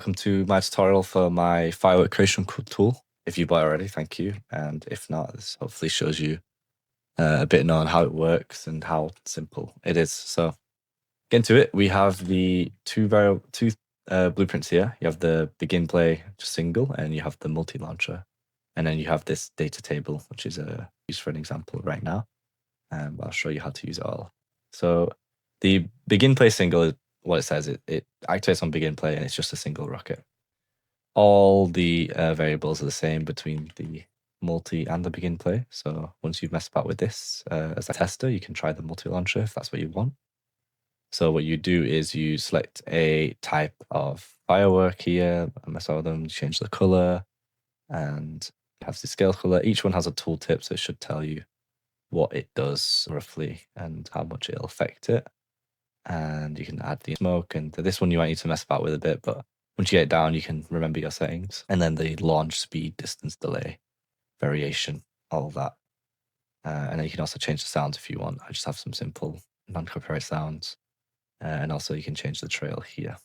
Welcome to my tutorial for my firework creation tool. If you bought it already, thank you. And if not, this hopefully shows you a bit on how it works and how simple it is. So get into it. We have the two blueprints here. You have the begin play just single, and you have the multi-launcher. And then you have this data table, which is used for an example right now. I'll show you how to use it all. So the begin play single, what it says, it activates on begin play, and it's just a single rocket. All the variables are the same between the multi and the begin play. So once you've messed about with this as a tester, you can try the multi-launcher if that's what you want. So what you do is you select a type of firework here, mess with them, change the color, and have the scale color. Each one has a tooltip, so it should tell you what it does roughly and how much it'll affect it. And you can add the smoke, and this one you might need to mess about with a bit, but once you get it down, you can remember your settings. And then the launch speed, distance, delay, variation, all of that. And then you can also change the sounds if you want. I just have some simple non-copyright sounds. And also you can change the trail here.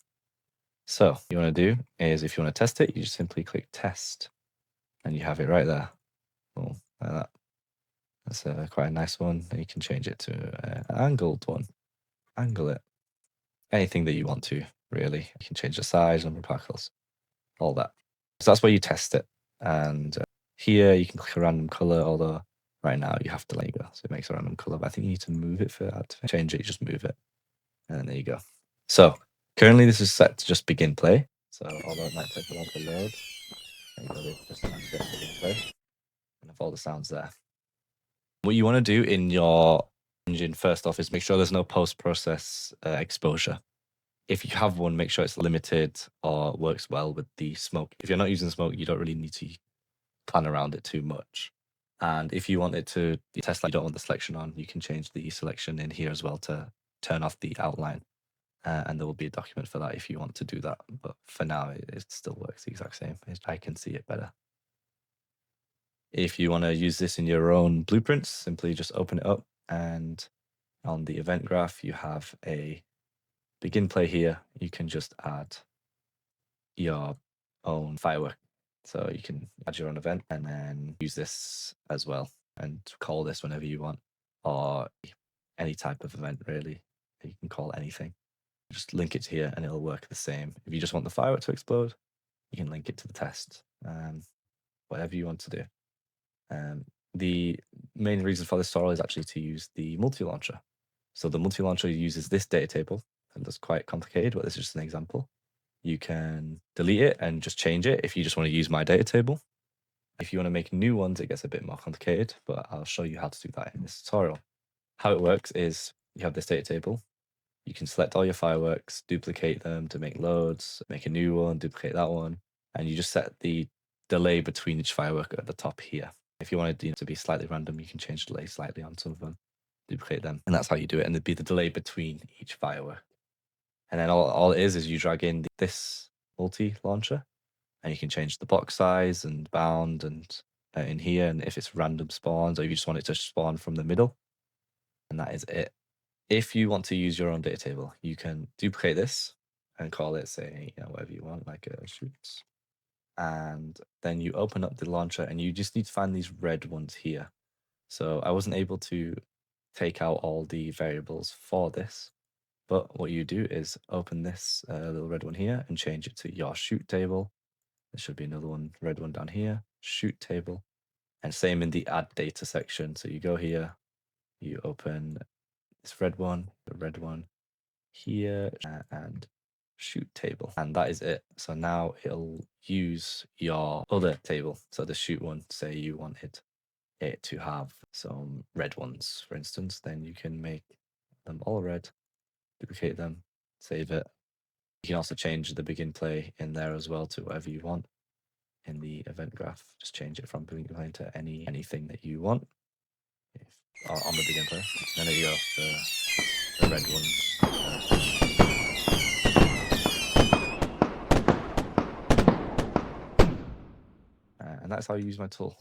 So what you want to do is, if you want to test it, you just simply click test, and you have it right there. Boom, like that. That's quite a nice one. And you can change it to an angled one. Angle it. Anything that you want to, really. You can change the size, number of particles, all that. So that's where you test it. And here you can click a random color, although right now you have to let it go. So it makes a random color, but I think you need to move it for that. To change it, you just move it. And there you go. So currently this is set to just begin play. So although it might take a while to load, there you go, just begin play. And have all the sounds there. What you want to do in your engine first off is make sure there's no post-process exposure. If you have one, make sure it's limited or works well with the smoke. If you're not using smoke, you don't really need to plan around it too much. And if you want it to test like you don't want the selection on, you can change the selection in here as well to turn off the outline. And there will be a document for that if you want to do that. But for now, it still works the exact same. I can see it better. If you want to use this in your own blueprints, simply just open it up, and on the event graph, you have a begin play here. You can just add your own firework. So you can add your own event and then use this as well and call this whenever you want, or any type of event really. You can call anything. Just link it to here and it'll work the same. If you just want the firework to explode, you can link it to the test. Whatever you want to do. The main reason for this tutorial is actually to use the multi-launcher. So the multi-launcher uses this data table, and that's quite complicated, but this is just an example. You can delete it and just change it if you just want to use my data table. If you want to make new ones, it gets a bit more complicated, but I'll show you how to do that in this tutorial. How it works is you have this data table. You can select all your fireworks, duplicate them to make loads, make a new one, duplicate that one, and you just set the delay between each firework at the top here. If you wanted to be slightly random, you can change delay slightly on some of them, duplicate them, and that's how you do it. And there'd be the delay between each firework. And then all it is you drag in this multi-launcher, and you can change the box size and bound and in here, and if it's random spawns, or if you just want it to spawn from the middle, and that is it. If you want to use your own data table, you can duplicate this and call it, say, whatever you want, like a shoots. And then you open up the launcher, and you just need to find these red ones here. So I wasn't able to take out all the variables for this, but what you do is open this little red one here and change it to your shoot table. There should be another one, red one down here, shoot table, and same in the add data section. So you go here, you open this red one, the red one here, and shoot table, and that is it. So now it'll use your other table. So the shoot one, say you wanted it to have some red ones, for instance, then you can make them all red, duplicate them, save it. You can also change the begin play in there as well to whatever you want in the event graph. Just change it from begin play to anything that you want on the begin play. And there you go, the red ones. And that's how you use my tool.